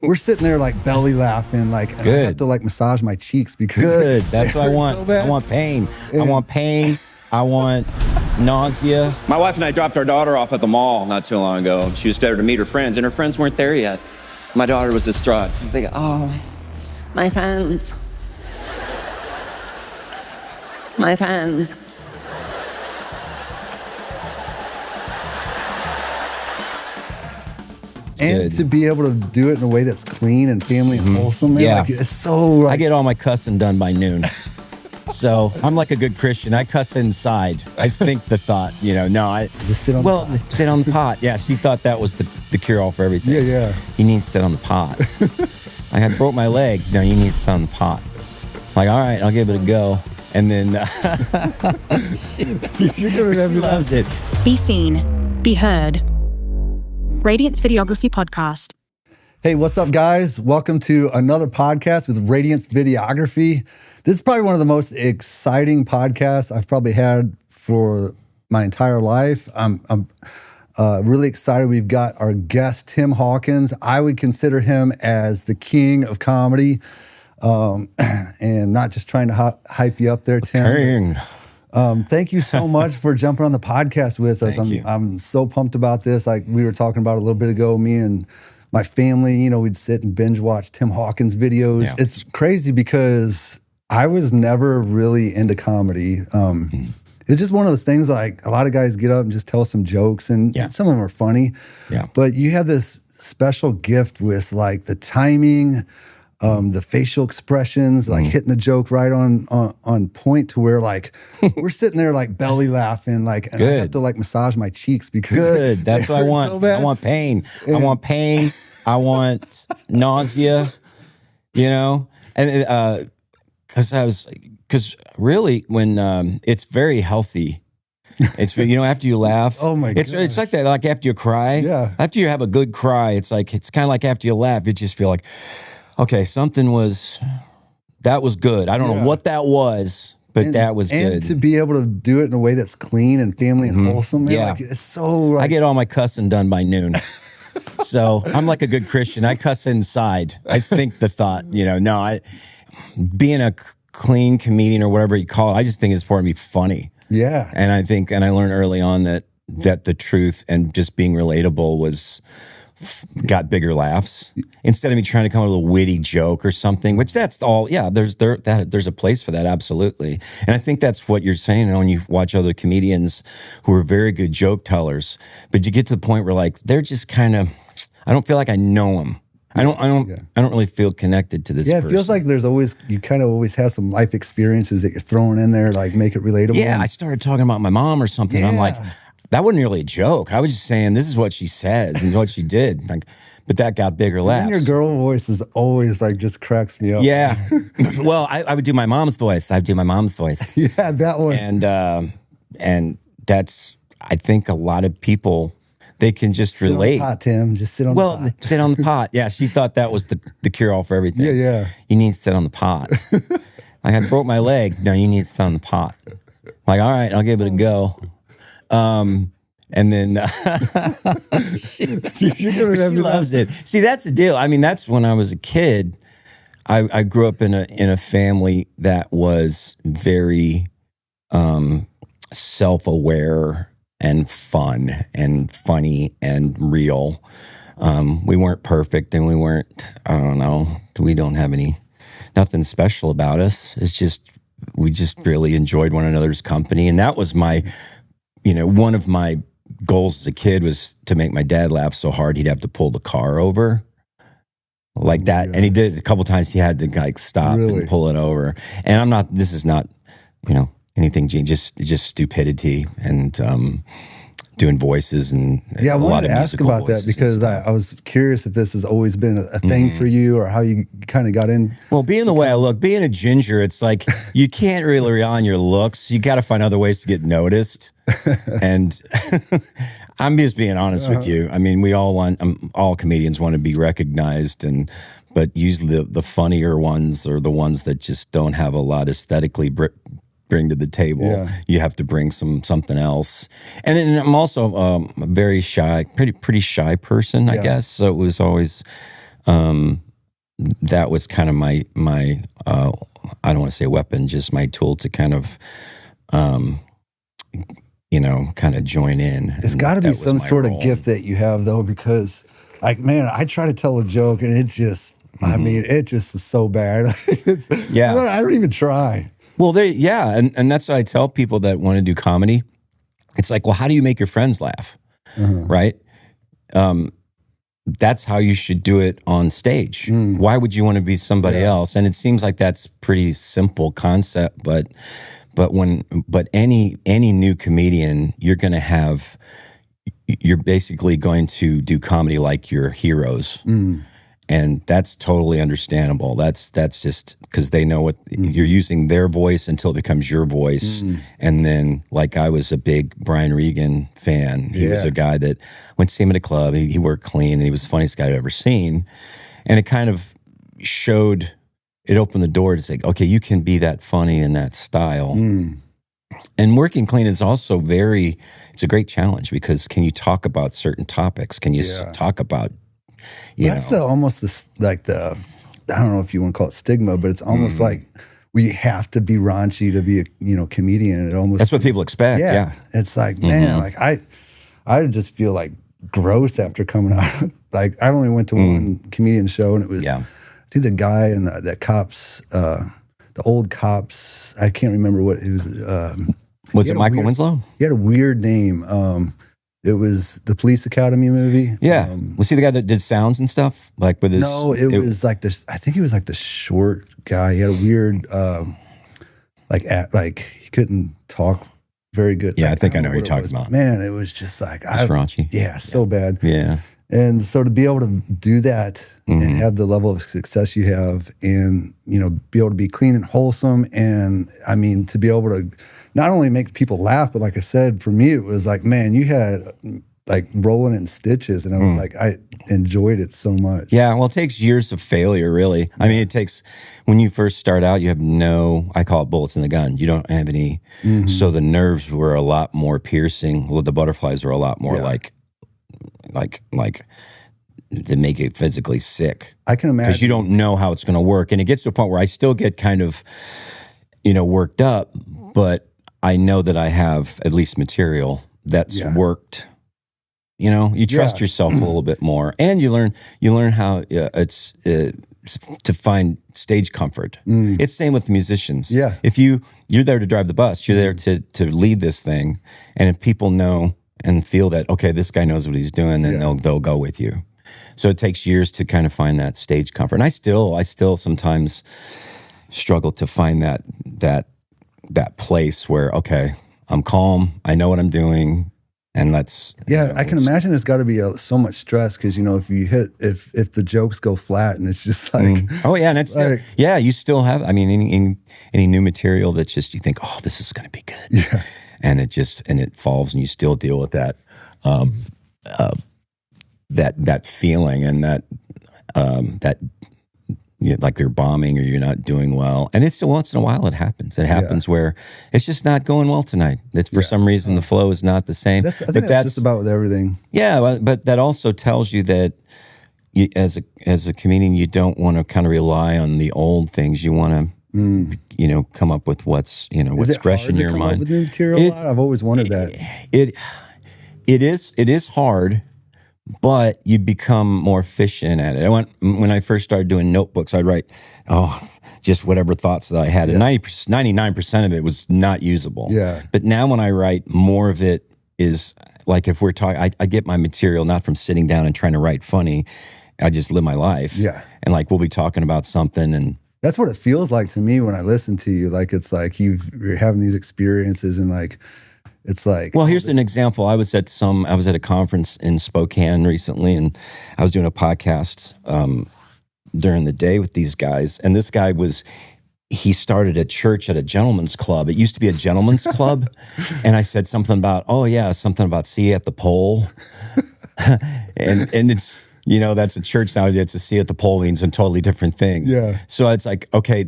We're sitting there like belly laughing, like, and I have to like massage my cheeks because Good. That's what I want. So bad. I want pain. I want pain. I want nausea. My wife and I dropped our daughter off at the mall not too long ago. She was there to meet her friends, and her friends weren't there yet. My daughter was distraught. So they go, oh, my friends. My friends. And to be able to do it in a way that's clean and family and wholesome, man, like, it's so. Like, I get all my cussing done by noon. So I'm like a good Christian. I cuss inside. I think the thought, I just sit on the pot. Sit on the pot. Yeah, she thought that was the cure-all for everything. Yeah. You need to sit on the pot. I had broke my leg. No, you need to sit on the pot. Like, all right, I'll give it a go. And then You're gonna have loves it. Be seen, be heard. Radiance Videography Podcast. Hey, what's up, guys? Welcome to another podcast with Radiance Videography. This is probably one of the most exciting podcasts I've probably had for my entire life. I'm really excited. We've got our guest, Tim Hawkins. I would consider him as the king of comedy, and not just trying to hype you up there, Tim. Thank you so much for jumping on the podcast with us. I'm so pumped about this. Like we were talking about a little bit ago, me and my family, we'd sit and binge watch Tim Hawkins videos. Yeah. It's crazy because I was never really into comedy. It's just one of those things, like a lot of guys get up and just tell some jokes, and some of them are funny. Yeah. But you have this special gift with like the timing, the facial expressions, like hitting the joke right on point to where like we're sitting there like belly laughing, like, and I have to like massage my cheeks because That's what I want. So I want pain. I want pain. I want nausea. And because really when it's very healthy. It's after you laugh. Oh my God. It's like that. Like after you cry. Yeah. After you have a good cry, it's kind of like after you laugh, you just feel like, okay, that was good. I don't know what that was, but that was good. And to be able to do it in a way that's clean and family and wholesome, man, like, it's so. Like, I get all my cussing done by noon. So I'm like a good Christian. I cuss inside. I think the thought, being a clean comedian or whatever you call it, I just think it's important to be funny. Yeah. And I learned early on that the truth and just being relatable got bigger laughs instead of me trying to come up with a witty joke or something, which that's all. Yeah, there's a place for that. Absolutely. And I think that's what you're saying when you watch other comedians who are very good joke tellers, but you get to the point where like, they're just kind of, I don't feel like I know them. I don't really feel connected to this person. It feels like you kind of always have some life experiences that you're throwing in there, like make it relatable. Yeah. I started talking about my mom or something. Yeah. I'm like, that wasn't really a joke. I was just saying this is what she said and what she did. But that got bigger laughs. And your girl voice is always like just cracks me up. Yeah. Well, I would do my mom's voice. Yeah, that one. And that's, I think a lot of people, they can just relate. Sit on the pot, Tim. Just sit on the pot. Sit on the pot. Yeah, she thought that was the cure-all for everything. Yeah. You need to sit on the pot. Like I broke my leg. No, you need to sit on the pot. Like, all right, I'll give it a go. And then she loves it. See, that's the deal. I mean, that's when I was a kid. I grew up in a family that was very self-aware and fun and funny and real. We weren't perfect, and we weren't. I don't know. We don't have nothing special about us. It's just we just really enjoyed one another's company, and that was my. One of my goals as a kid was to make my dad laugh so hard he'd have to pull the car over like that. Yeah. And he did it a couple times. He had to like stop and pull it over. And this is not, anything, just stupidity and doing voices and I wanted to ask about that because I was curious if this has always been a thing for you or how you kind of got in. Well, being the way I look, being a ginger, it's like you can't really rely on your looks. You got to find other ways to get noticed. And I'm just being honest with you. I mean, we all comedians want to be recognized, but usually the funnier ones are the ones that just don't have a lot aesthetically bring to the table. Yeah. You have to bring something else. And I'm also a very shy, pretty shy person, I guess. So it was always that was kind of my I don't want to say weapon, just my tool to kind of kind of join in. It's got to be some sort of gift that you have, though, because, like, man, I try to tell a joke and it just, I mean, it just is so bad. I don't even try. Well, and that's what I tell people that want to do comedy. It's like, well, how do you make your friends laugh, right? That's how you should do it on stage. Why would you want to be somebody else? And it seems like that's pretty simple concept, but any new comedian, you're basically going to do comedy like your heroes. And that's totally understandable. That's just because they know what you're using their voice until it becomes your voice. And then, like, I was a big Brian Regan fan. He was a guy that went to see him at a club. He worked clean, and he was the funniest guy I'd ever seen. And it kind of it opened the door to say, okay, you can be that funny in that style. And working clean is also it's a great challenge, because can you talk about certain topics? Can you talk about, that's almost I don't know if you want to call it stigma, but it's almost like we have to be raunchy to be a comedian. That's what people expect. Yeah. It's like, man, like I just feel like gross after coming out. Like, I only went to one comedian show, and it was, I think the guy and the cops, the old cops, I can't remember what it was. Was it Michael Winslow? He had a weird name. It was the Police Academy movie. Yeah. Was he the guy that did sounds and stuff? Like with his... No, it was like this, I think he was like the short guy. He had a weird, like he couldn't talk very good. Yeah, I think I know what you're talking about. Man, it was just like... It's raunchy. Yeah, so bad. Yeah. And so to be able to do that and have the level of success you have, and, be able to be clean and wholesome, and, I mean, to be able to not only make people laugh, but like I said, for me, it was like, man, you had like rolling in stitches, and I was like, I enjoyed it so much. Yeah, well, it takes years of failure, really. I mean, it takes, when you first start out, you have I call it bullets in the gun. You don't have any, so the nerves were a lot more piercing. Well, the butterflies were a lot more like to make it physically sick. I can imagine. Because you don't know how it's going to work. And it gets to a point where I still get kind of, worked up, but I know that I have at least material that's worked. You trust yourself a little bit more, and you learn how it's to find stage comfort. It's same with the musicians. Yeah. If you're there to drive the bus, you're there to lead this thing, and if people know and feel that, okay, this guy knows what he's doing, then they'll go with you. So it takes years to kind of find that stage comfort. And I still sometimes struggle to find that place where, okay, I'm calm, I know what I'm doing, and let's... Yeah, I can imagine there's got to be so much stress, because, if the jokes go flat, and it's just like... Oh, yeah, and it's... Like, you still have... I mean, any new material that's just, you think, oh, this is going to be good. Yeah. And it falls, and you still deal with that that feeling, and that like they're bombing, or you're not doing well. And it's once in a while it happens. It happens where it's just not going well tonight. It's for some reason the flow is not the same. I think that's just about with everything. Yeah, but that also tells you that as a comedian, you don't want to kind of rely on the old things. You want to come up with what's fresh in your mind. With new material a lot? I've always wondered that. It is hard, but you become more efficient at it. When I first started doing notebooks, I'd write just whatever thoughts that I had, and 99% of it was not usable. Yeah. But now when I write, more of it is like, if we're talking, I get my material not from sitting down and trying to write funny. I just live my life. Yeah. And like, we'll be talking about something, and that's what it feels like to me when I listen to you. Like, it's like you're having these experiences, and like, it's like... Well, here's an example. I was at a conference in Spokane recently, and I was doing a podcast during the day with these guys. And this guy he started a church at a gentleman's club. It used to be a gentleman's club. And I said something about, something about see you at the pole. and it's... that's a church now. It's a see at the pole means a totally different thing. Yeah. So it's like, okay,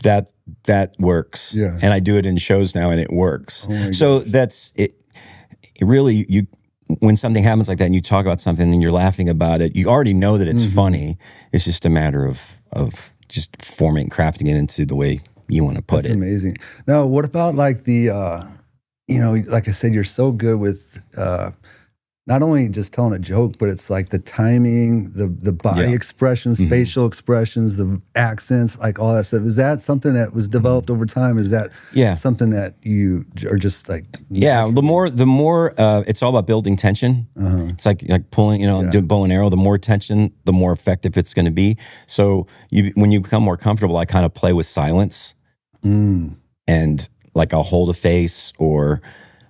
that works. Yeah. And I do it in shows now, and it works. Oh so that's it. Really, when something happens like that and you talk about something and you're laughing about it, you already know that it's funny. It's just a matter of just forming, crafting it into the way you want to put That's it. amazing. Now, what about like the, like I said, you're so good with not only just telling a joke, but it's like the timing, the body expressions, facial expressions, the accents, like all that stuff. Is that something that was developed over time? Is that something that you are just like? Yeah, the more it's all about building tension. It's like pulling, doing bow and arrow. The more tension, the more effective it's going to be. So when you become more comfortable, I kind of play with silence, and like I'll hold a face, or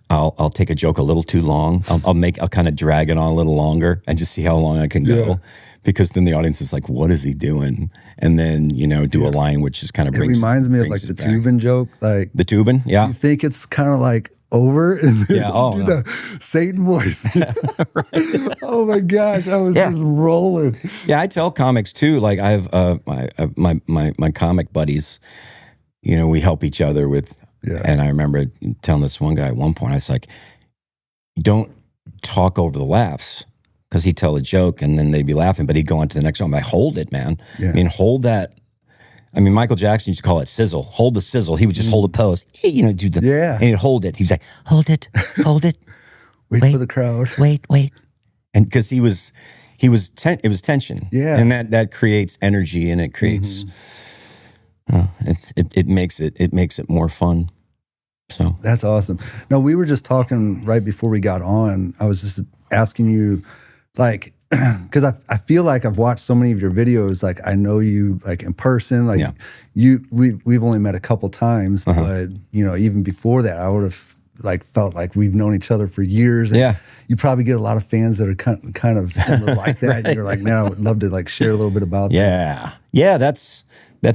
I'll take a joke a little too long. I'll kind of drag it on a little longer and just see how long I can go, because then the audience is like, "What is he doing?" And then do a line which is kind of brings. It reminds me of like the Tubin joke, like the Tubin. Yeah, you think it's kind of like over, and then do the Satan voice. Oh my gosh, I was just rolling. Yeah, I tell comics too. Like I have my comic buddies. We help each other with. Yeah. And I remember telling this one guy at one point, I was like, don't talk over the laughs, because he'd tell a joke and then they'd be laughing, but he'd go on to the next one. I'm like, hold it, man. Yeah. I mean, hold that. I mean, Michael Jackson used to call it sizzle. Hold the sizzle. He would just hold a pose. Hey, do the, and he'd hold it. He was like, hold it, hold it. wait for the crowd. Wait. And because it was tension. Yeah. And that creates energy, and it creates, it makes it more fun. So that's awesome. No, we were just talking right before we got on. I was just asking you, like, because I feel like I've watched so many of your videos. Like, I know you like in person. Like, we've only met a couple times, but even before that, I would have like felt like we've known each other for years. And you probably get a lot of fans that are kind of similar like that. And you're like, man, I would love to like share a little bit about that. Yeah, that's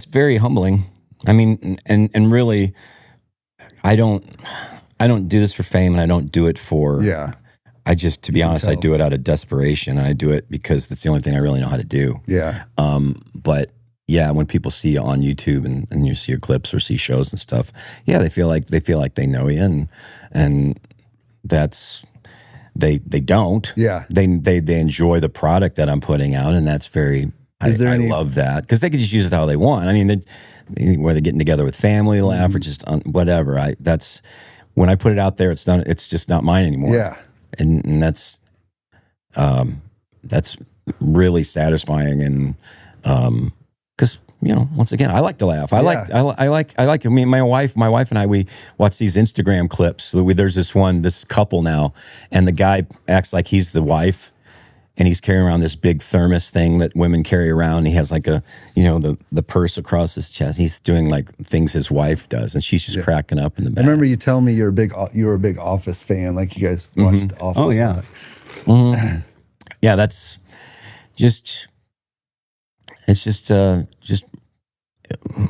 very humbling. I mean, and really, I don't do this for fame, and I don't do it for. I just, to be honest, I do it out of desperation. I do it because that's the only thing I really know how to do. Yeah. But yeah, when people see you on YouTube and you see your clips or see shows and stuff, they feel like they know you, and that's they don't. Yeah. They enjoy the product that I'm putting out, and that's very. I love that, because they could just use it how they want. I mean, where they're getting together with family, laugh, or just whatever. That's when I put it out there. It's just not mine anymore. Yeah, and that's really satisfying, and because once again, I like to laugh. I like. I mean, my wife and I, we watch these Instagram clips. So there's this couple now, and the guy acts like he's the wife. And he's carrying around this big thermos thing that women carry around. He has like a, the purse across his chest. He's doing like things his wife does, and she's just cracking up in the back. I remember you telling me you were a big Office fan. Like you guys watched Office. Oh yeah, yeah. That's just. It's just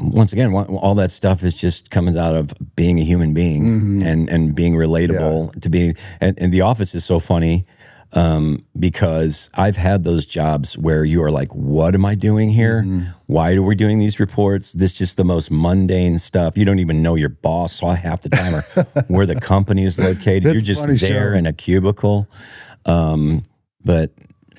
once again, all that stuff is just coming out of being a human being and being relatable to being. And The Office is so funny. Because I've had those jobs where you are like, what am I doing here? Why are we doing these reports? This is just the most mundane stuff. You don't even know your boss half the time, or where the company is located. You're just there in a cubicle. But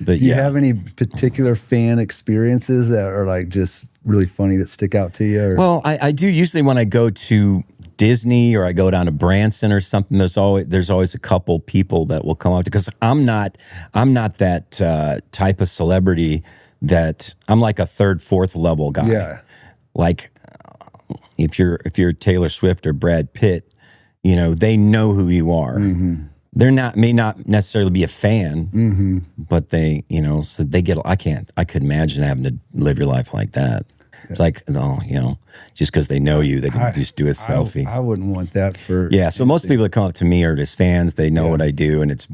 do you have any particular fan experiences that are like just really funny that stick out to you? Or? Well, I do usually when I go to Disney or I go down to Branson or something. There's always a couple people that will come up, because I'm not that type of celebrity that I'm like a third, fourth level guy. Yeah, like if you're Taylor Swift or Brad Pitt, they know who you are. They're may not necessarily be a fan, but they so they get. I could imagine having to live your life like that. It's like, just because they know you, they can just do a selfie. I wouldn't want that for. Yeah, so most people that come up to me are just fans. They know what I do, and it's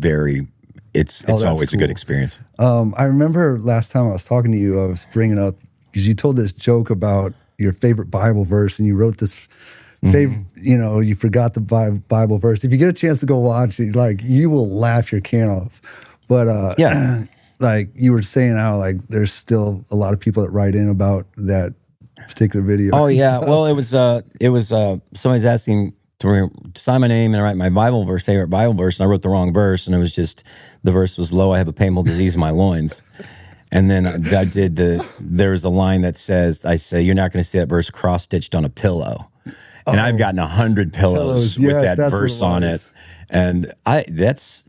always a good experience. I remember last time I was talking to you, I was bringing up, because you told this joke about your favorite Bible verse, and you wrote this favorite, you forgot the Bible verse. If you get a chance to go watch it, like, you will laugh your can off. But like you were saying how like there's still a lot of people that write in about that particular video. Oh yeah, well it was somebody's asking to sign my name and write my favorite Bible verse, and I wrote the wrong verse, and it was just, the verse was, lo, I have a painful disease in my loins. And then I did there's a line that says, I say, you're not going to see that verse cross-stitched on a pillow. And I've gotten 100 pillows with that verse on it. And that's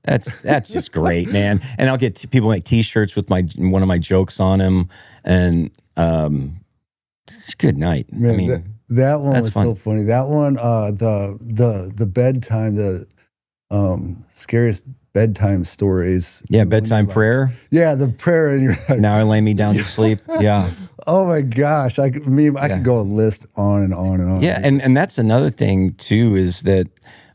just great, man. And I'll get people make T-shirts with one of my jokes on them. And it's good night. Man, I mean, that one was fun. so funny. That one, the bedtime, the scariest bedtime stories. Yeah, bedtime prayer. Yeah, the prayer, and you're like, now I lay me down to sleep. Yeah. Oh my gosh, I could go a list on and on and on. Yeah, and that's another thing too, is that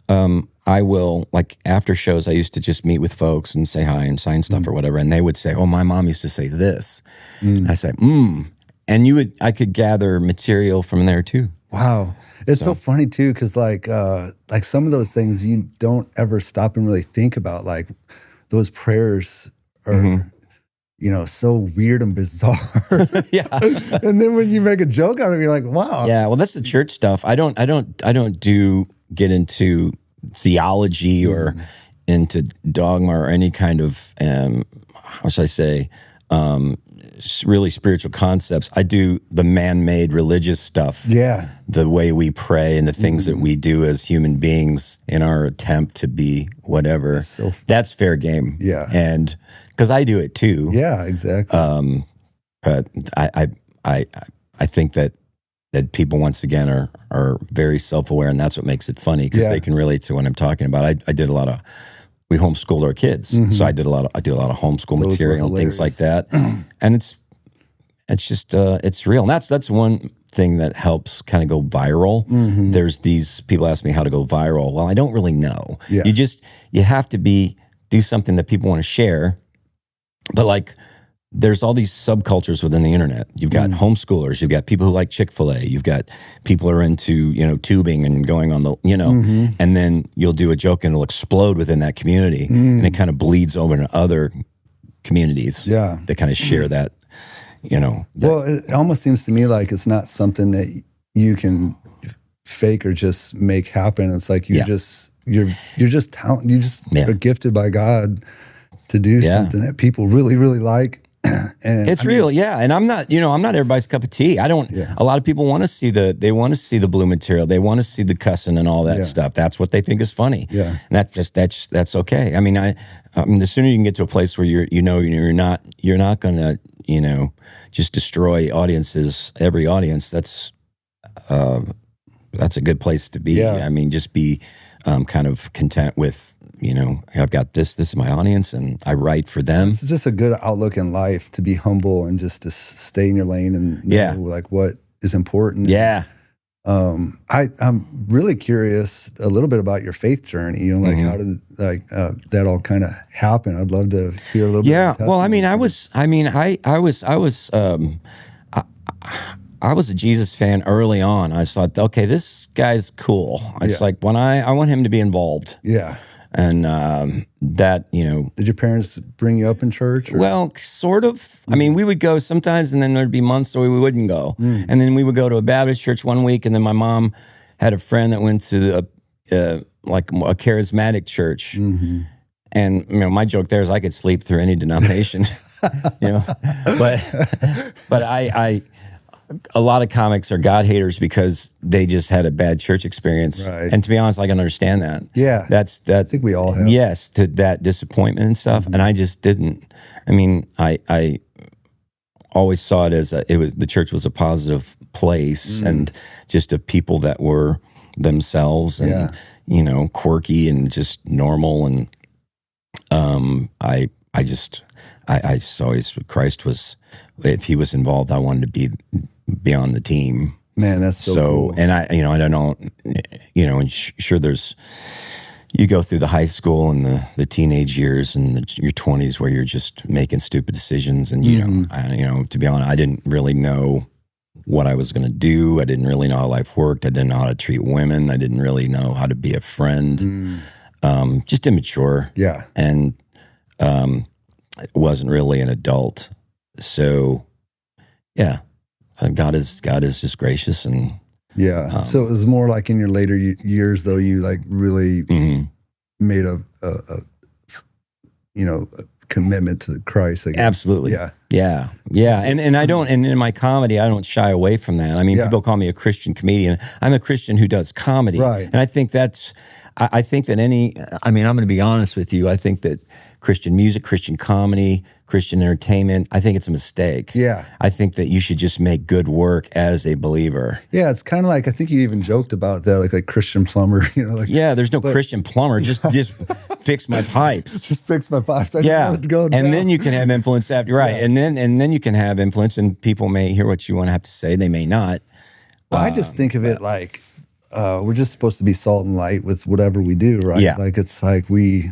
I will, like, after shows, I used to just meet with folks and say hi and sign stuff or whatever, and they would say, "Oh, my mom used to say this." And I say, and I could gather material from there too. Wow. It's so funny too, because like some of those things you don't ever stop and really think about. Like those prayers are, so weird and bizarre. Yeah. And then when you make a joke out of it, you're like, wow. Yeah. Well, that's the church stuff. I don't get into theology or into dogma or any kind of how should I say, really spiritual concepts. I do the man-made religious stuff. Yeah. The way we pray and the things that we do as human beings in our attempt to be whatever. That's fair game. Yeah. And because I do it too. Yeah, exactly. But I think that people, once again, are very self-aware, and that's what makes it funny, because they can relate to what I'm talking about. I did a lot of, we homeschooled our kids, so I do a lot of homeschool material and things like that, and it's just it's real, and that's one thing that helps kind of go viral. There's these people ask me how to go viral. Well, I don't really know. Yeah. You have to do something that people want to share, but like, there's all these subcultures within the internet. You've got homeschoolers, you've got people who like Chick-fil-A, you've got people who are into, tubing and going on the, and then you'll do a joke and it'll explode within that community, and it kind of bleeds over into other communities that kind of share that, Well, it almost seems to me like it's not something that you can fake or just make happen. It's like you're just talented. You just are gifted by God to do something that people really, really like. And it's real, and I'm not everybody's cup of tea. A lot of people want to see the blue material. They want to see the cussing and all that stuff. That's what they think is funny. Yeah, and that's okay. I mean, the sooner you can get to a place where you're not going to just destroy every audience. That's a good place to be. Yeah. I mean, just be kind of content with, I've got this is my audience, and I write for them. It's just a good outlook in life, to be humble and just to stay in your lane and know like what is important. Yeah. I'm really curious a little bit about your faith journey. How did that all kind of happen? I'd love to hear a little bit. Yeah. Well, I mean, I was a Jesus fan early on. I thought, okay, this guy's cool. It's like, when I want him to be involved. Yeah. And that, Did your parents bring you up in church? Or? Well, sort of. I mean, we would go sometimes, and then there'd be months where we wouldn't go. And then we would go to a Baptist church one week, and then my mom had a friend that went to a charismatic church. And my joke there is I could sleep through any denomination. But a lot of comics are God haters because they just had a bad church experience. Right. And to be honest, I can understand that. Yeah. I think we all have. Yes, to that disappointment and stuff. And I just didn't. I mean, I always saw it as the church was a positive place, and just of people that were themselves and, quirky and just normal. And I always, Christ was, if he was involved, I wanted to be on the team. Man, that's so cool. And I don't know, and sure, you go through the high school and the teenage years and your 20s where you're just making stupid decisions, and to be honest, I didn't really know what I was going to do. I didn't really know how life worked. I didn't know how to treat women. I didn't really know how to be a friend. Just immature. Yeah. And wasn't really an adult. So, yeah, God is just gracious, and Yeah. So it was more like in your later years, though, you like really made a commitment to Christ. I guess. Absolutely. Yeah. And I don't, and in my comedy, I don't shy away from that. I mean, people call me a Christian comedian. I'm a Christian who does comedy. Right. And I think I think that I'm going to be honest with you. I think that Christian music, Christian comedy, Christian entertainment, I think it's a mistake. Yeah. I think that you should just make good work as a believer. Yeah, it's kind of like, I think you even joked about that, like Christian plumber, there's no Christian plumber. Just fix my pipes. Just fix my pipes. I just wanted to go down. And then you can have influence after, right. Yeah. And then you can have influence, and people may hear what you want to have to say. They may not. Well, I just think of it like we're just supposed to be salt and light with whatever we do, right? Yeah. Like it's like we,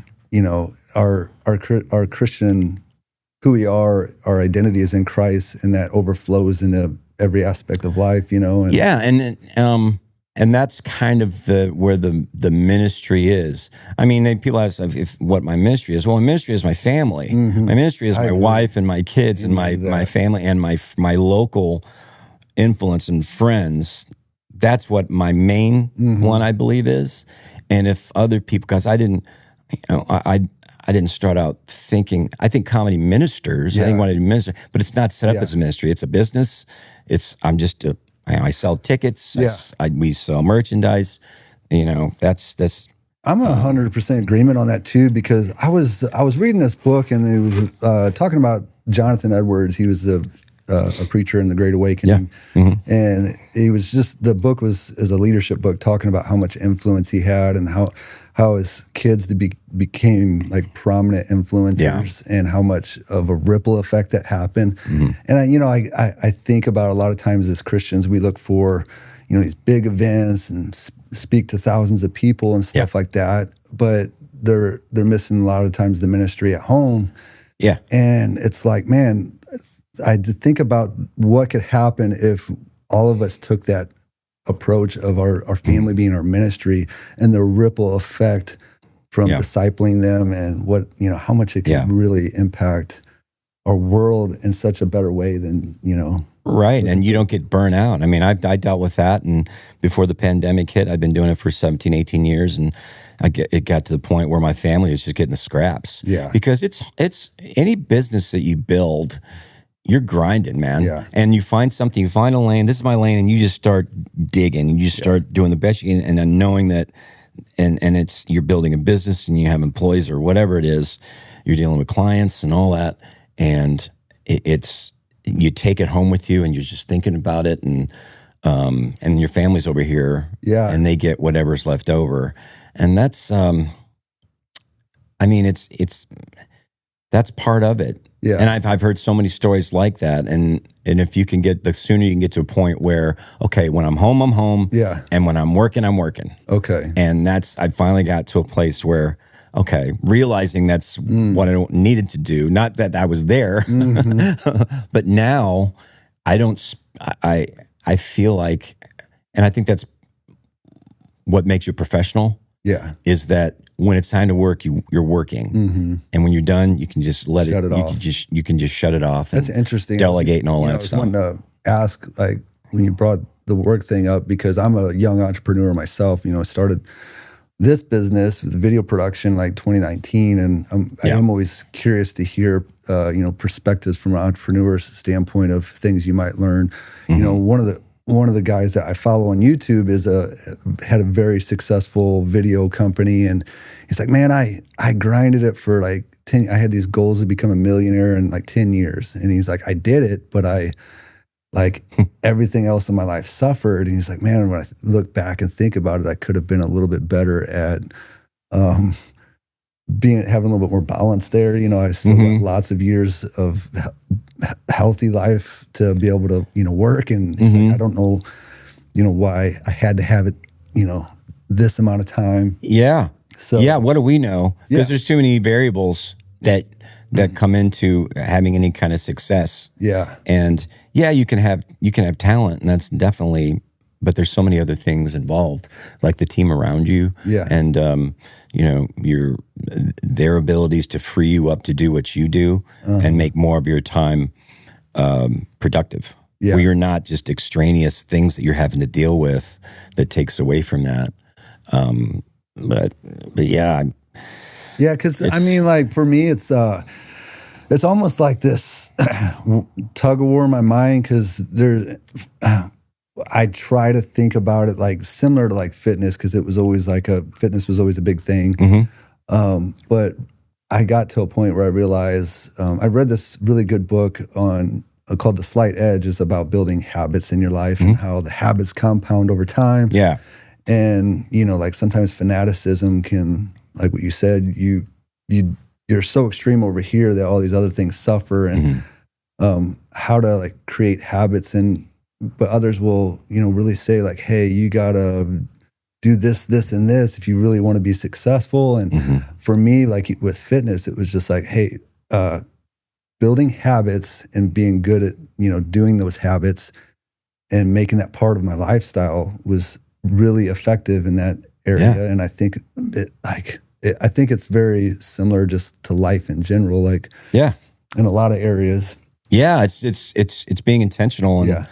our Christian, who we are, our identity is in Christ, and that overflows into every aspect of life, And that's kind of where the ministry is. I mean, people ask what my ministry is. Well, my ministry is my family. My ministry is my wife and my kids and my family and my local influence and friends. That's what my main one, I believe, is. And if other people, because I didn't start out thinking. I think comedy ministers. I think when I minister, but it's not set up as a ministry. It's a business. I sell tickets. We sell merchandise. That's. I'm 100% agreement on that too, because I was reading this book, and it was talking about Jonathan Edwards. He was a preacher in the Great Awakening, and he was the book is a leadership book talking about how much influence he had and how his kids became like prominent influencers and how much of a ripple effect that happened. And I think about a lot of times as Christians, we look for, these big events and speak to thousands of people and stuff like that, but they're missing a lot of times the ministry at home. Yeah. And it's like, man, I think about what could happen if all of us took that approach of our family being our ministry, and the ripple effect from discipling them, and what, how much it can really impact our world in such a better way than, Right. And you don't get burnt out. I mean, I dealt with that. And before the pandemic hit, I've been doing it for 17, 18 years. And it got to the point where my family was just getting the scraps. Yeah. Because it's any business that you build, you're grinding, man. Yeah. And you find something, you find a lane, this is my lane, and you just start digging, and you just start doing the best you can, and then knowing that, and you're building a business, and you have employees or whatever it is, you're dealing with clients and all that, and you take it home with you, and you're just thinking about it, and your family's over here, and they get whatever's left over, and that's, that's part of it. Yeah. And I've heard so many stories like that. And if you can the sooner you can get to a point where, okay, when I'm home, I'm home. Yeah. And when I'm working, I'm working. Okay. And I finally got to a place where, okay, realizing that's what I needed to do. Not that I was there, but now I feel like, and I think that's what makes you a professional. Yeah, is that when it's time to work, you're working, and when you're done, you can just let it off. You can just shut it off. And that's interesting. Delegate and all that stuff. I wanted to ask, like, when you brought the work thing up, because I'm a young entrepreneur myself. I started this business with video production like 2019, and I am always curious to hear perspectives from an entrepreneur's standpoint of things you might learn. One of the guys that I follow on YouTube had a very successful video company, and he's like, man, I grinded it for like 10. I had these goals to become a millionaire in like 10 years, and he's like, I did it, but everything else in my life suffered. And he's like, man, when I look back and think about it, I could have been a little bit better at having a little bit more balance there. I still got lots of years of healthy life to be able to, work. And he's like, I don't know, why I had to have it, this amount of time. Yeah. So what do we know? Because there's too many variables that come into having any kind of success. Yeah. And you can have talent, and that's definitely, but there's so many other things involved, like the team around you. Yeah. And their abilities to free you up to do what you do and make more of your time productive. where you're not just extraneous things that you're having to deal with that takes away from that. But yeah. Yeah, because I mean, like for me, it's almost like this tug of war in my mind because I try to think about it like similar to like fitness because it was always like fitness was always a big thing. Mm-hmm. But I got to a point where I realized I read this really good book on called The Slight Edge. It's about building habits in your life and how the habits compound over time. Yeah. And, you know, like sometimes fanaticism can, like what you said, you're so extreme over here that all these other things suffer and how to like create habits but others will, you know, really say like, hey, you gotta do this, this, and this if you really want to be successful. And for me, like with fitness, it was just like, hey, building habits and being good at, you know, doing those habits and making that part of my lifestyle was really effective in that area. Yeah. And I think I think it's very similar just to life in general, like in a lot of areas. Yeah, it's being intentional, and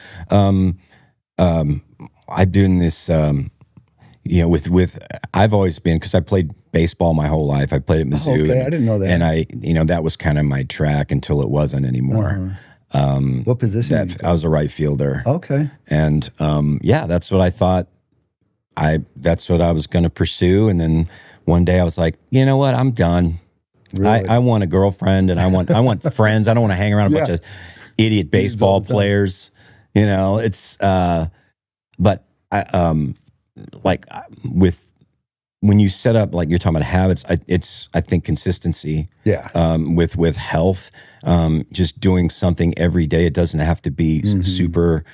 I'm doing this. You know, with I've always been, because I played baseball my whole life. I played at Mizzou. I didn't know that. And that was kind of my track until it wasn't anymore. What position? I was a right fielder. Okay, and that's what I thought. That's what I was going to pursue, and then one day I was like, you know what, I'm done. Really? I want a girlfriend and I want friends. I don't want to hang around a bunch of idiot baseball players. You know, it's but I like with when you set up, like you're talking about habits, I think consistency. Yeah. With health, just doing something every day. It doesn't have to be super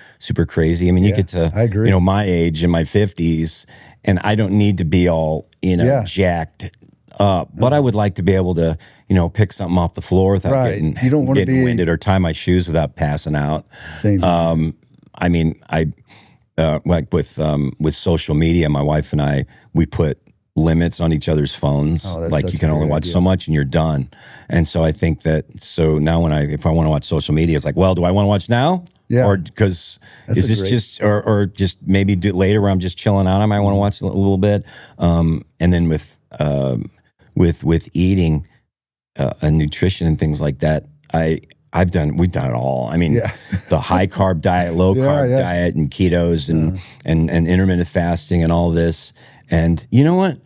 crazy. I mean, you get to I agree. You know, my age in my 50s, and I don't need to be all, you know, jacked up. But I would like to be able to, you know, pick something off the floor without getting winded, or tie my shoes without passing out. Same. I mean, like with social media, my wife and I, we put limits on each other's phones. Like you can only watch so much and you're done. And so I think that, so now if I want to watch social media, it's like, well, do I want to watch now? Yeah. Or because is this just, or just maybe do it later where I'm just chilling out? I might want to watch a little bit. And then with eating and nutrition and things like that, we've done it all. I mean, the high carb diet, low carb diet, and ketos and intermittent fasting and all this. And you know what?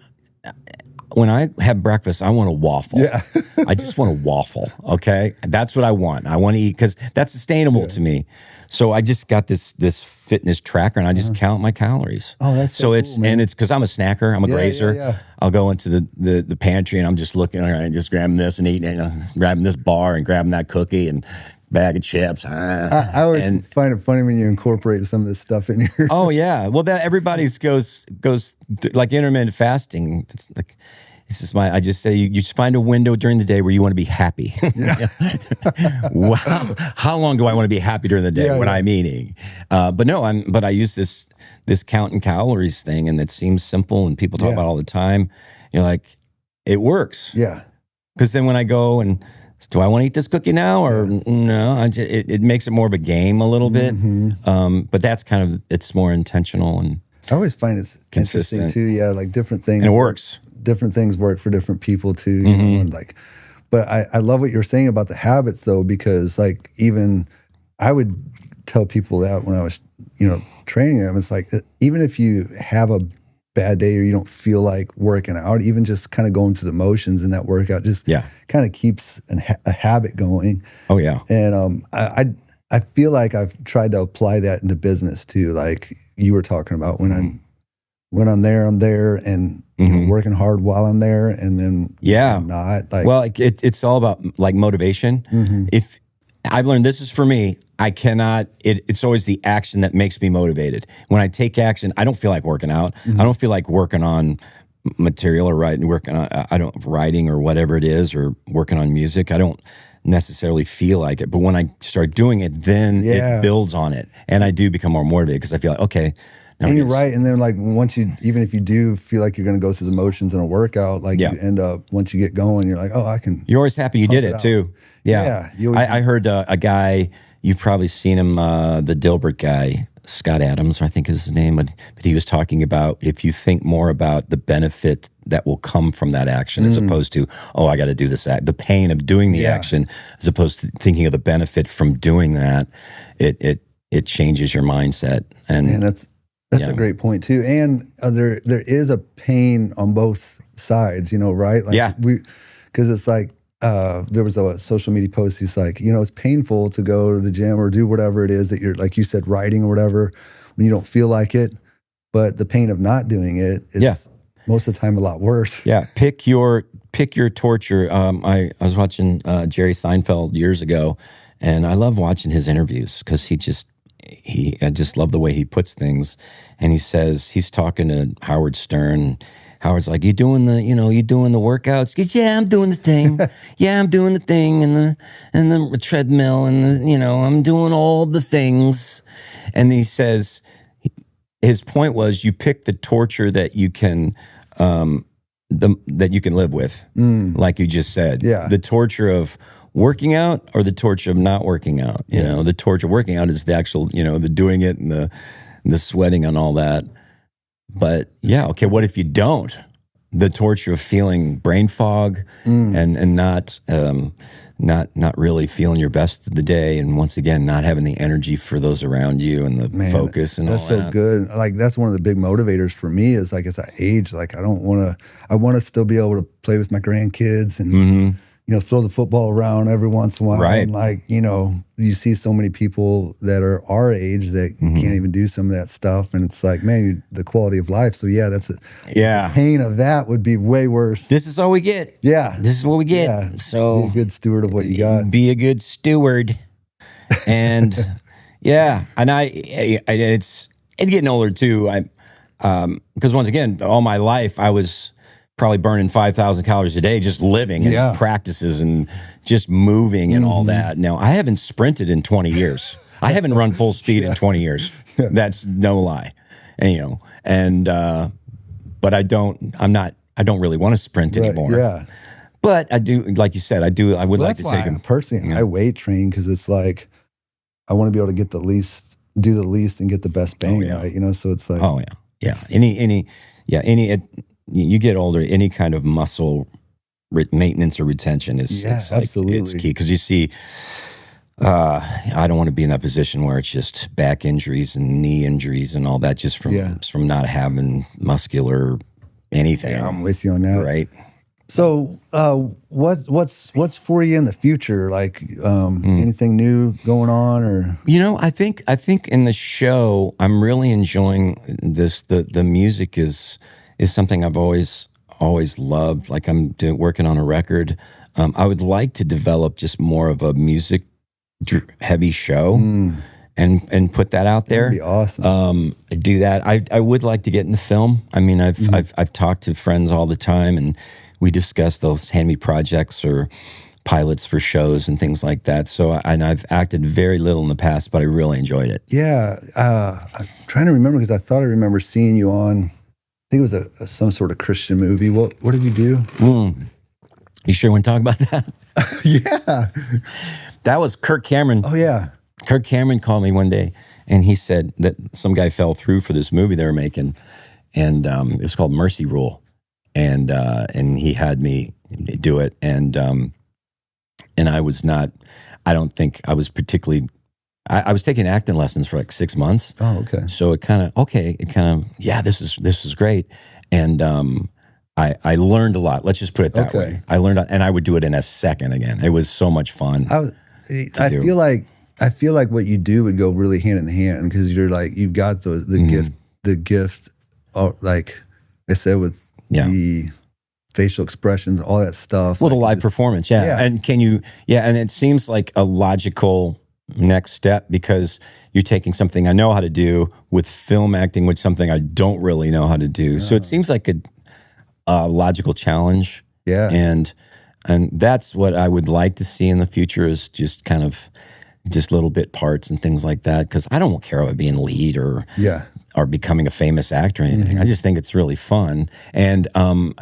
When I have breakfast, I want a waffle. Yeah. I just want a waffle. Okay, that's what I want. I want to eat because that's sustainable to me. So I just got this fitness tracker, and I just count my calories. Oh, that's so it's cool, man. And it's because I'm a snacker. I'm a grazer. Yeah. I'll go into the pantry, and I'm just looking, all right, just grabbing this and eating, grabbing this bar and grabbing that cookie and bag of chips. I always find it funny when you incorporate some of this stuff in your. Oh yeah, well, that everybody's goes like intermittent fasting. It's like. I just say you just find a window during the day where you want to be happy. Wow, how long do I want to be happy during the day when I'm eating? But I use this counting calories thing, and it seems simple, and people talk about it all the time. You're like, it works. Yeah. Because then when I go and do I want to eat this cookie now or no? It makes it more of a game a little bit. But that's kind of, it's more intentional and I always find it's consistent. Interesting too. Yeah, like different things. And it works. Different things work for different people too. You know, and like, but I love what you're saying about the habits though, because like even I would tell people that when I was, you know, training them, it's like, even if you have a bad day or you don't feel like working out, even just kind of going through the motions in that workout just kind of keeps a habit going. Oh yeah. And I feel like I've tried to apply that into business too. Like you were talking about when I'm there, and you know, working hard while I'm there, and then I'm not. Like, well, it's all about like motivation. If I've learned, this is for me, I cannot. It's always the action that makes me motivated. When I take action, I don't feel like working out. I don't feel like working on material or writing or whatever it is, or working on music. I don't necessarily feel like it, but when I start doing it, then it builds on it, and I do become more motivated because I feel like, okay. And you're right. And then like even if you do feel like you're going to go through the motions in a workout, like you end up, once you get going, you're like, oh, I can. You're always happy you did it too. Yeah. I heard a guy, you've probably seen him, the Dilbert guy, Scott Adams, I think is his name, but he was talking about if you think more about the benefit that will come from that action as opposed to, oh, I got to do this act, the pain of doing the action, as opposed to thinking of the benefit from doing that, it changes your mindset. And that's a great point too. And there is a pain on both sides, you know, right? Like because it's like, there was a social media post. He's like, you know, it's painful to go to the gym or do whatever it is that you're, like you said, writing or whatever, when you don't feel like it. But the pain of not doing it is most of the time a lot worse. Yeah. Pick your torture. I was watching Jerry Seinfeld years ago, and I love watching his interviews because I just love the way he puts things. And he says, he's talking to Howard Stern. Howard's like, you doing the workouts? Yeah, I'm doing the thing. Yeah, I'm doing the thing and the treadmill and I'm doing all the things. And he says, his point was, you pick the torture that you can that you can live with, like you just said. Yeah, the torture of working out or the torture of not working out. You know, the torture of working out is the actual, the doing it and the sweating and all that. But okay, what if you don't? The torture of feeling brain fog and not really feeling your best of the day, and once again not having the energy for those around you and the focus and all that. That's so good. Like that's one of the big motivators for me is like as I age, like I want to still be able to play with my grandkids and throw the football around every once in a while. Right. And like, you see so many people that are our age that can't even do some of that stuff. And it's like, man, the quality of life. So the pain of that would be way worse. This is all we get. Yeah. This is what we get. Yeah. So be a good steward of what you got. Be a good steward. And and it's getting older too. Because once again, all my life I was probably burning 5,000 calories a day just living and practices and just moving and all that. Now, I haven't sprinted in 20 years. I haven't run full speed in 20 years. Yeah. That's no lie. And but I don't really want to sprint anymore. Yeah. But I do, like you said, I would like to take them. Personally, I weight train because it's like, I want to be able to get do the least and get the best bang, right? So it's like, you get older, any kind of muscle maintenance or retention is absolutely. It's key because you see, I don't want to be in that position where it's just back injuries and knee injuries and all that just from not having muscular anything. Yeah, I'm with you on that. Right. So, what's for you in the future? Like, anything new going on, or I think in the show, I'm really enjoying this. The music is something I've always loved. Like I'm working on a record. I would like to develop just more of a music heavy show and put that out there. That'd be awesome. Do that. I would like to get into film. I mean, I've talked to friends all the time, and we discuss those hand-me projects or pilots for shows and things like that. So, I've acted very little in the past, but I really enjoyed it. Yeah, I'm trying to remember because I thought I remember seeing you on. I think it was some sort of Christian movie. What did you do? You sure want to talk about that? Yeah. That was Kirk Cameron. Oh, yeah. Kirk Cameron called me one day, and he said that some guy fell through for this movie they were making, and it was called Mercy Rule, and he had me do it, and I was not. I don't think I was particularly. I was taking acting lessons for like 6 months. Oh, okay. So it kind of, this is great. And I learned a lot. Let's just put it that way. I learned, and I would do it in a second again. It was so much fun. I feel like what you do would go really hand in hand because you're like, you've got the gift, like I said, with the facial expressions, all that stuff. Well, the live performance. Yeah. And and it seems like a logical next step because you're taking something I know how to do with film acting with something I don't really know how to do. So it seems like a logical challenge. Yeah. And that's what I would like to see in the future is just kind of just little bit parts and things like that. Cause I don't care about being lead or becoming a famous actor or anything. I just think it's really fun. And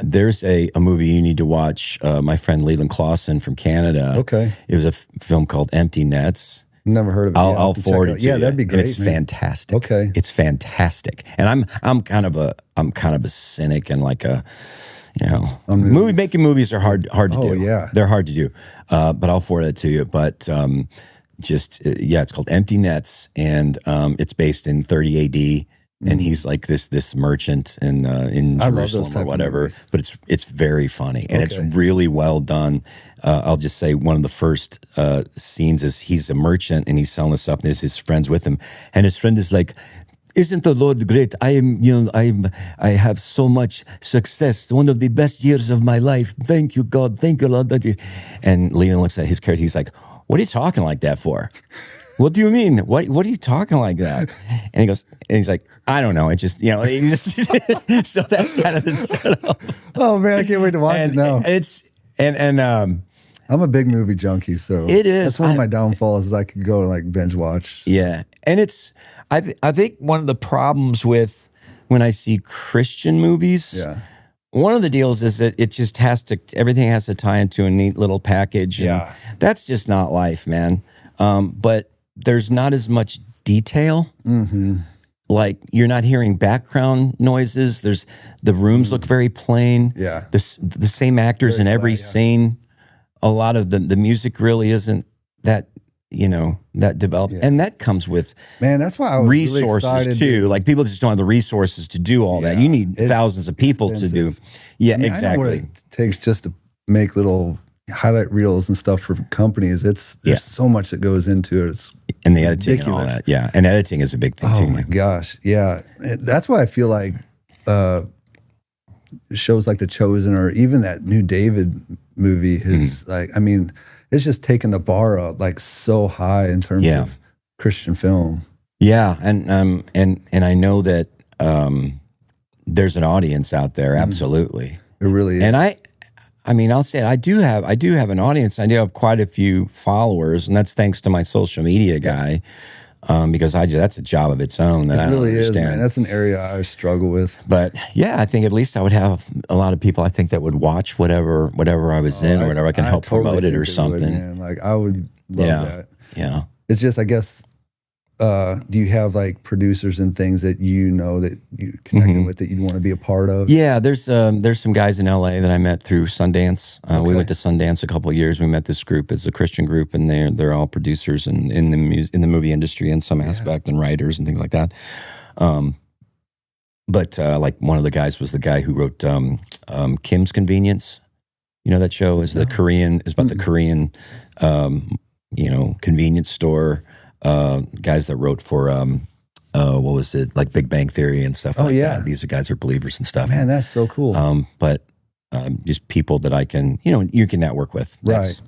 there's a movie you need to watch. My friend Leland Clausen from Canada. Okay. It was a film called Empty Nets. Never heard of it. I'll forward it to you. Yeah, that'd be great. And it's fantastic. Okay. It's fantastic. And I'm kind of a cynic and like a, making movies are hard to do. Oh, yeah. They're hard to do. But I'll forward it to you. But it's called Empty Nets, and it's based in 30 AD. And he's like this merchant in Jerusalem or whatever, but it's very funny and it's really well done. I'll just say one of the first scenes is he's a merchant and he's selling this stuff, and there's his friends with him, and his friend is like, "Isn't the Lord great? I have so much success. One of the best years of my life. Thank you, God. Thank you, Lord." And Leon looks at his character. He's like, "What are you talking like that for? What do you mean? What are you talking like that?" And he goes, and he's like, "I don't know. It just, he just." So that's kind of the setup. Oh man, I can't wait to watch it now. I'm a big movie junkie, so it is. That's one of my downfalls is I could go like binge watch. Yeah, and I think one of the problems with when I see Christian movies. Yeah. One of the deals is that it just everything has to tie into a neat little package. Yeah. That's just not life, man. But there's not as much detail. Mm-hmm. Like you're not hearing background noises. The rooms look very plain. Yeah. The same actors in every scene. A lot of the music really isn't that, that developed. Yeah. And that comes with that's why I was resources really too. Like people just don't have the resources to do all that. You need thousands of people expensive. To do. Yeah, exactly. I know what it takes just to make little highlight reels and stuff for companies. There's so much that goes into it. And the editing and all that. Yeah. And editing is a big thing too. Oh my gosh. Yeah. That's why I feel like shows like The Chosen or even that new David movie is it's just taking the bar up like so high in terms of Christian film. Yeah. And I know that there's an audience out there. Absolutely. It really is. And I'll say it, I do have an audience. I do have quite a few followers, and that's thanks to my social media guy, because that's a job of its own that I don't really understand. Is, man. That's an area I struggle with. But yeah, I think at least I would have a lot of people I think that would watch whatever I was in or whatever I can help promote it or something. Like I would love that. Yeah. It's just, I guess, do you have like producers and things that that you connected with that you'd want to be a part of? Yeah, there's some guys in LA that I met through Sundance. We went to Sundance a couple of years. We met this group. It's a Christian group, and they're all producers and in the movie industry in some aspect and writers and things like that. But like one of the guys was the guy who wrote Kim's Convenience. You know that show is the Korean is about the Korean convenience store. Guys that wrote for what was it, like Big Bang Theory and stuff like that. These are guys who are believers and stuff. Man, that's so cool. But just people that I can, you can network with. Right.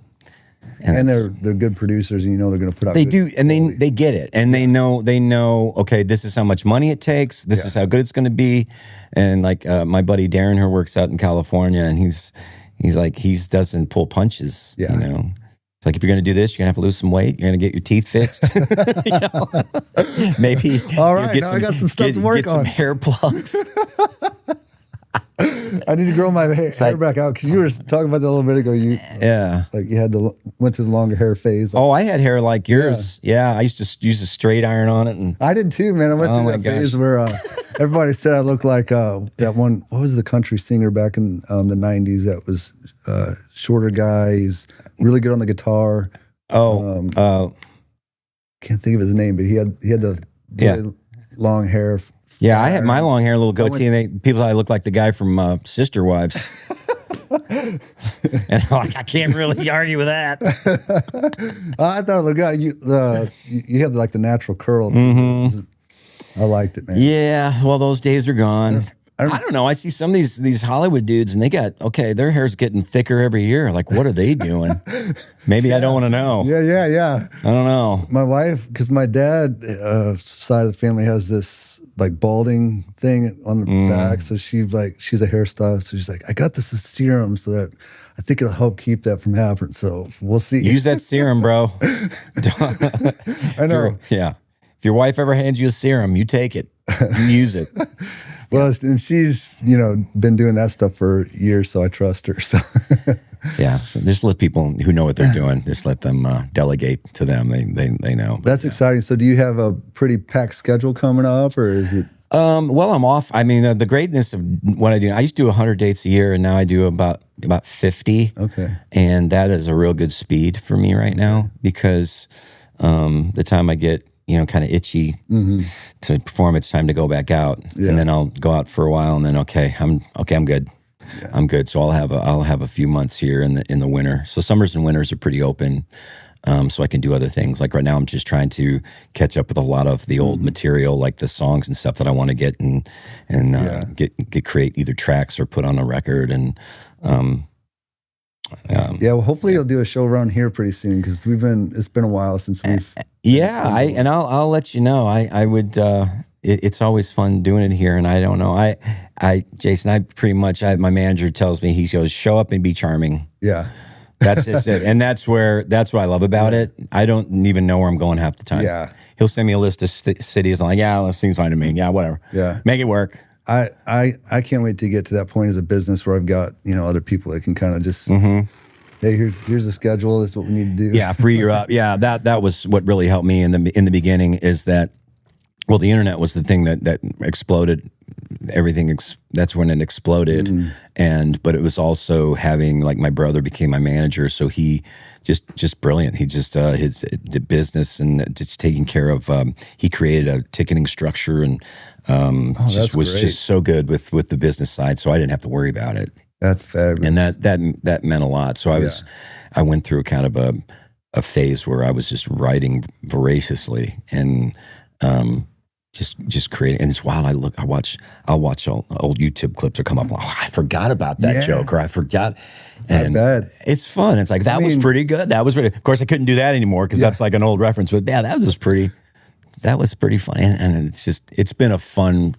And they're good producers, and they're going to put out. They do, and they get it, and they know. Okay, this is how much money it takes. This is how good it's going to be. And like my buddy Darren, who works out in California, and he's like he doesn't pull punches. Yeah. It's like if you're going to do this, you're going to have to lose some weight. You're going to get your teeth fixed. Maybe. All right, now I got some stuff to work get some hair plugs. I need to grow my hair back out because you were talking about that a little bit ago. You went through the longer hair phase. I had hair like yours. Yeah, I used to use a straight iron on it, and I did too, man. I went through that phase where everybody said I looked like that one. What was the country singer back in the '90s? That was shorter guy. He's really good on the guitar. Can't think of his name, but he had the really long hair. Yeah, I had my long hair, a little goatee, and people thought I looked like the guy from Sister Wives. And I'm like, I can't really argue with that. I thought it looked good. You have like the natural curl too. Mm-hmm. I liked it, man. Yeah, well, those days are gone. I don't know. I see some of these Hollywood dudes, and they got their hair's getting thicker every year. Like, what are they doing? Maybe I don't want to know. Yeah. I don't know. My wife, because my dad side of the family has this like balding thing on the back, so she's a hairstylist. So she's like, I got this serum so that I think it'll help keep that from happening. So we'll see. Use that serum, bro. I know. Yeah. If your wife ever hands you a serum, you take it. You use it. Well, and she's, been doing that stuff for years, so I trust her. So Yeah, so just let people who know what they're doing, just let them delegate to them. They know. That's exciting. So do you have a pretty packed schedule coming up, or is it? Well, I'm off. I mean, the greatness of what I do, I used to do 100 dates a year, and now I do about 50. Okay. And that is a real good speed for me right now, because the time I get, kind of itchy to perform, it's time to go back out. Yeah. And then I'll go out for a while, and then, I'm good. Yeah. I'm good. So I'll have a few months here in the winter. So summers and winters are pretty open. So I can do other things. Like right now, I'm just trying to catch up with a lot of the old material, like the songs and stuff that I want to get and create either tracks or put on a record. And well, hopefully you'll do a show around here pretty soon, because it's been a while since we've. I'll let you know. I would. It's always fun doing it here, and I don't know. Jason, my manager tells me, he goes, show up and be charming. Yeah. That's just it. And that's what I love about it. I don't even know where I'm going half the time. Yeah. He'll send me a list of cities. I'm like, yeah, that seems fine to me. Yeah, whatever. Yeah. Make it work. I can't wait to get to that point as a business where I've got, other people that can kind of just, hey, here's the schedule. This is what we need to do. Yeah, free you up. Yeah, that was what really helped me in the beginning, is that, well, the internet was the thing that exploded everything. That's when it exploded. But it was also having, like, my brother became my manager. So he just brilliant. He just, his business and just taking care of, he created a ticketing structure and was just so good with the business side. So I didn't have to worry about it. That's fabulous. And that meant a lot. So I went through kind of a phase where I was just writing voraciously and, just creating, and it's wild. I'll watch old YouTube clips that come up. Oh, I forgot about that joke, or I forgot. And it's fun. It's like, that was pretty good. That was pretty. Of course, I couldn't do that anymore because that's like an old reference. But yeah, that was pretty fun. And it's been a fun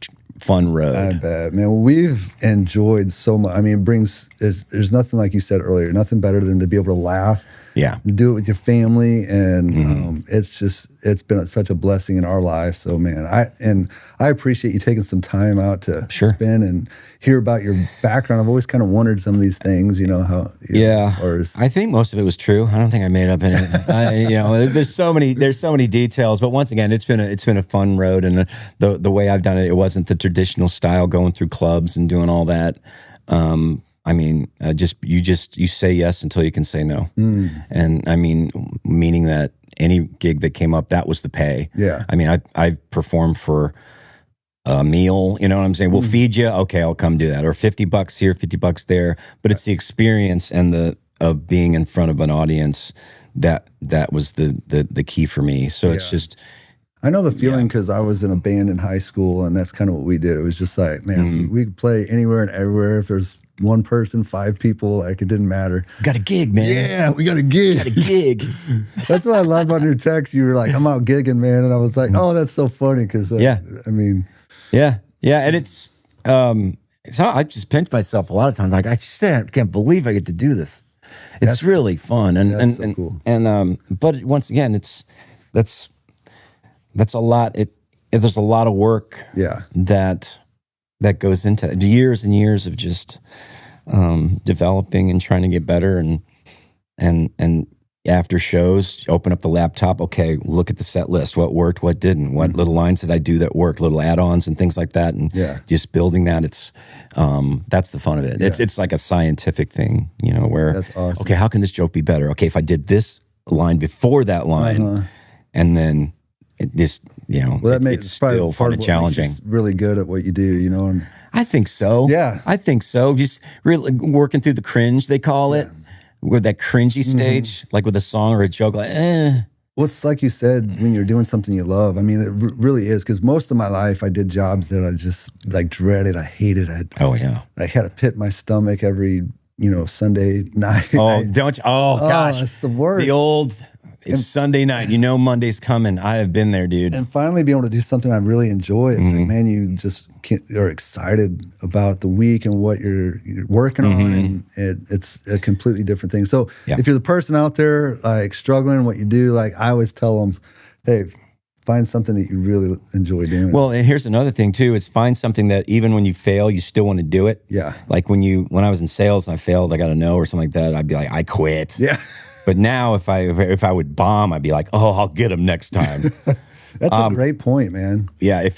road. I bet, man. Well, we've enjoyed so much. I mean, there's nothing, like you said earlier, nothing better than to be able to laugh. Yeah. Do it with your family. And it's been such a blessing in our lives. So, man, I appreciate you taking some time out to spend and hear about your background. I've always kind of wondered some of these things, how. I think most of it was true. I don't think I made up anything. There's so many details. But once again, it's been a fun road. And the way I've done it wasn't the traditional style, going through clubs and doing all that. I mean, you say yes until you can say no. And I mean, meaning that any gig that came up, that was the pay. Yeah. I mean, I performed for a meal, you know what I'm saying? We'll feed you. Okay, I'll come do that. Or $50 here, $50 there. But it's the experience and of being in front of an audience that was the key for me. So it's just, I know the feeling, because I was in a band in high school, and that's kind of what we did. It was just like, man, we could play anywhere and everywhere. If there's one person, 5 people, like, it didn't matter. Got a gig, man. Yeah, we got a gig. That's what I loved on your text. You were like, I'm out gigging, man. And I was like, oh, that's so funny, because, I mean. Yeah. And it's how I just pinch myself a lot of times. Like, I can't believe I get to do this. It's really fun. And so cool. And but once again, that's a lot. There's a lot of work that goes into it. Years and years of just developing and trying to get better, and after shows, open up the laptop. Okay, look at the set list. What worked? What didn't? What little lines did I do that worked? Little add-ons and things like that, and just building that. It's that's the fun of it. It's like a scientific thing, where that's awesome. Okay, how can this joke be better? Okay, if I did this line before that line, and then. It's still fun and challenging. Really good at what you do, And I think so. Yeah, I think so. Just really working through the cringe, they call it, with that cringy stage, like with a song or a joke. Like, Well, it's like you said, when you're doing something you love. I mean, it really is, because most of my life I did jobs that I just like dreaded. I hated. I had a pit in my stomach every Sunday night. Gosh, it's the worst. The old. It's Sunday night. Monday's coming. I have been there, dude. And finally be able to do something I really enjoy. It's like, man, you just are excited about the week and what you're working on. And it's a completely different thing. So if you're the person out there, like, struggling in what you do, like, I always tell them, hey, find something that you really enjoy doing. Well, and here's another thing too, is find something that even when you fail, you still want to do it. Yeah. Like when I was in sales and I failed, I got a no or something like that, I'd be like, I quit. Yeah. But now if I would bomb, I'd be like, oh, I'll get them next time. That's a great point, man. Yeah, if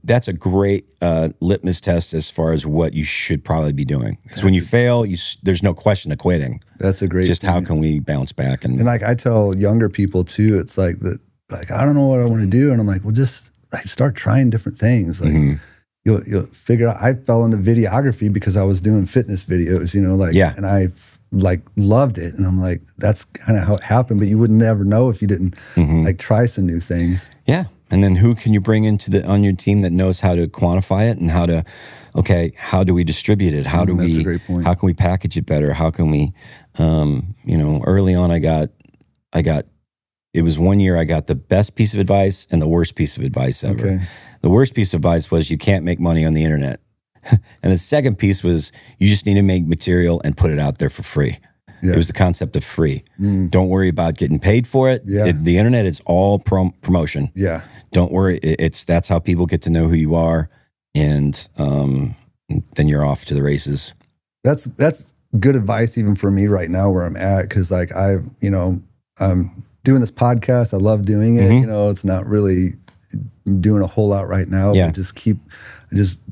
that's a great litmus test as far as what you should probably be doing. Because when you fail, there's no question of quitting. That's a great Just point. how can we bounce back? And like I tell younger people too, it's like that. Like I don't know what I want to do, and I'm like, well, just like start trying different things. Like you'll figure out. I fell into videography because I was doing fitness videos, and I like loved it, and I'm like, that's kind of how it happened. But you would never know if you didn't like try some new things. Yeah. And then who can you bring on your team that knows how to quantify it and how do we distribute it? That's a great point. How can we package it better? How can we, early on it was 1 year I got the best piece of advice and the worst piece of advice ever. Okay. The worst piece of advice was you can't make money on the internet. And the second piece was you just need to make material and put it out there for free. Yeah. It was the concept of free. Don't worry about getting paid for it. Yeah. The internet is all promotion. Yeah. Don't worry. That's how people get to know who you are, and then you're off to the races. That's good advice even for me right now where I'm at, because like I'm doing this podcast. I love doing it. It's not really doing a whole lot right now. Yeah. But just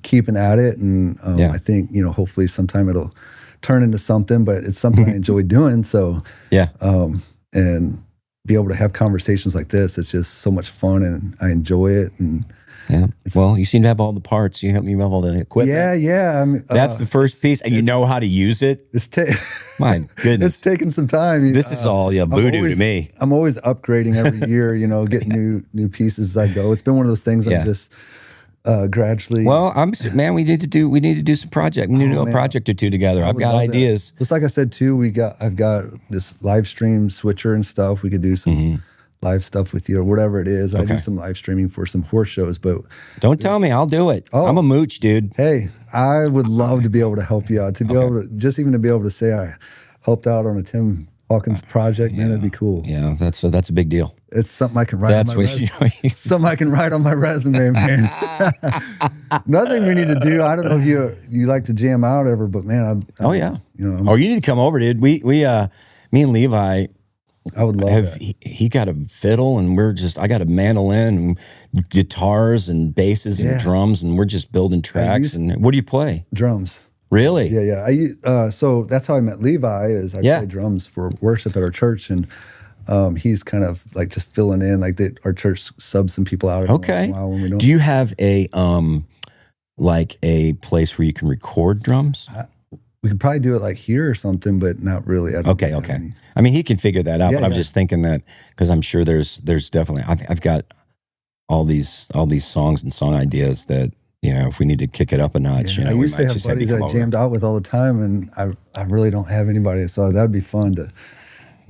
keeping at it, and I think hopefully sometime it'll turn into something. But it's something I enjoy doing. So yeah, and be able to have conversations like this, it's just so much fun, and I enjoy it. And well, you seem to have all the parts. You have all the equipment. Yeah. That's the first piece, and you know how to use it. My goodness, it's taking some time. This is all voodoo to me. I'm always upgrading every year. Getting new pieces as I go. It's been one of those things I'm just gradually. Well, man. We need to do some project. We need to do a project or two together. I've got ideas. Just like I said too, I've got this live stream switcher and stuff. We could do some live stuff with you or whatever it is. I do some live streaming for some horse shows, but don't tell me. I'll do it. Oh, I'm a mooch, dude. Hey, I would love to be able to help you out. To be able to even be able to say I helped out on a Tim Hawkins project, man, that'd be cool. Yeah, that's a big deal. It's something I can write on my resume. Something I can write on my resume, man. Nothing we need to do. I don't know if you like to jam out ever, but man, you need to come over, dude. We me and Levi, I would love that. He got a fiddle, and I got a mandolin and guitars and basses and drums, and we're just building tracks. And what do you play? Drums. Really? Yeah. So that's how I met Levi. Is I play drums for worship at our church, and he's kind of like just filling in. Like our church subs some people out every once in a while when we don't. Do you have a place where you can record drums? We could probably do it like here or something, but not really. Okay. I mean, he can figure that out, but I'm just thinking that because I'm sure there's definitely I've got all these songs and song ideas that. If we need to kick it up a notch, I used to have buddies that I jammed out with all the time, and I really don't have anybody, so that'd be fun to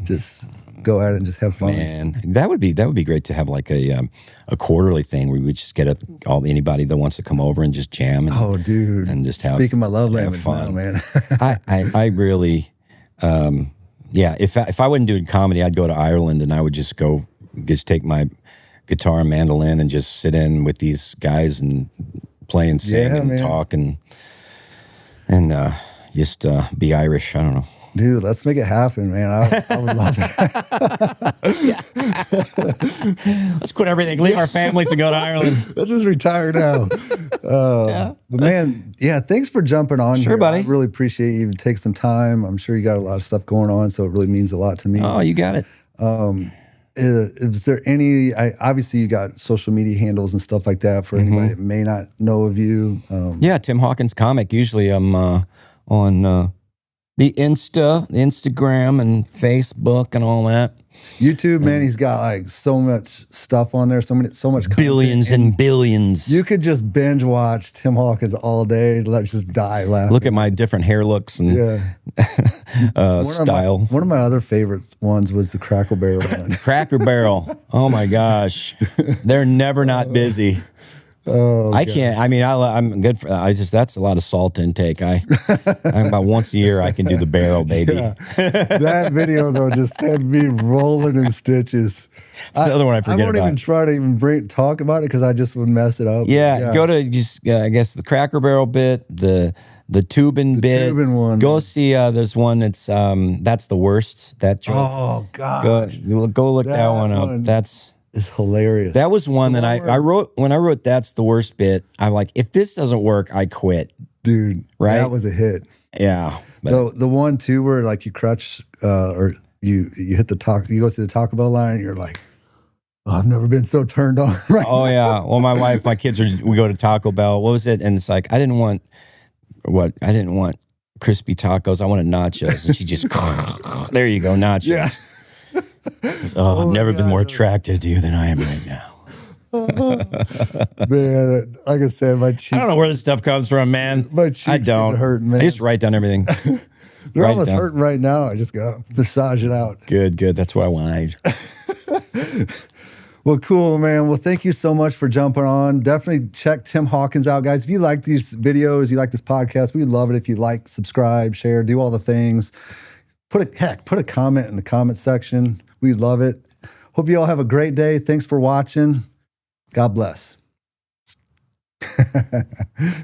just go at it and just have fun. Man, that would be great to have like a quarterly thing where we just get anybody that wants to come over and just jam. And, dude, and just have speaking my love language fun, now, man. I really, If I wasn't doing comedy, I'd go to Ireland and I would just take my guitar and mandolin and just sit in with these guys and play and sing and talk and just be Irish. I don't know. Dude, let's make it happen, man. I would love that. Let's quit everything, leave our families and go to Ireland. Let's just retire now. But man, thanks for jumping on here. Buddy. I really appreciate you taking some time. I'm sure you got a lot of stuff going on, so it really means a lot to me. Oh, you got it. Is there any, obviously you got social media handles and stuff like that for anybody that may not know of you? Tim Hawkins Comic. Usually I'm on the Instagram and Facebook and all that. YouTube, man, he's got like so much stuff on there, so much content. Billions and billions. You could just binge watch Tim Hawkins all day. Let's just die laughing. Look at my different hair looks and style. One of my other favorite ones was the Cracker Barrel one. Cracker Barrel. Oh my gosh. They're never not busy. Oh, I can't. I mean, I'm good for. That's a lot of salt intake. I'm about once a year I can do the barrel, baby. Yeah. That video though just had me rolling in stitches. It's the other one I forget I won't about. even try to even talk about it because I just would mess it up. Yeah, go to just I guess the Cracker Barrel bit, the tubing bit. Tubing one. Go see. There's one that's the worst. That joke. Oh God. Go look that one up. That's. It's hilarious. That was one that I wrote when I wrote that's the worst bit. I'm like, if this doesn't work, I quit. Dude, right? That was a hit. Yeah. The one too where like you crutch or you hit the you go to the Taco Bell line and you're like, oh, I've never been so turned on. Right oh yeah. Well, my kids we go to Taco Bell. What was it? And it's like I didn't want crispy tacos. I wanted nachos. And she just there you go, nachos. Yeah. I've never been more attracted to you than I am right now. Man, like I said, my cheeks. I don't know where this stuff comes from, man. My cheeks I don't. hurt, man. I just write down everything. They're almost hurting right now. I just got to massage it out. Good. That's what I want. Well, cool, man. Well, thank you so much for jumping on. Definitely check Tim Hawkins out, guys. If you like these videos, you like this podcast, we'd love it if you like, subscribe, share, do all the things. Put a comment in the comment section. We love it. Hope you all have a great day. Thanks for watching. God bless.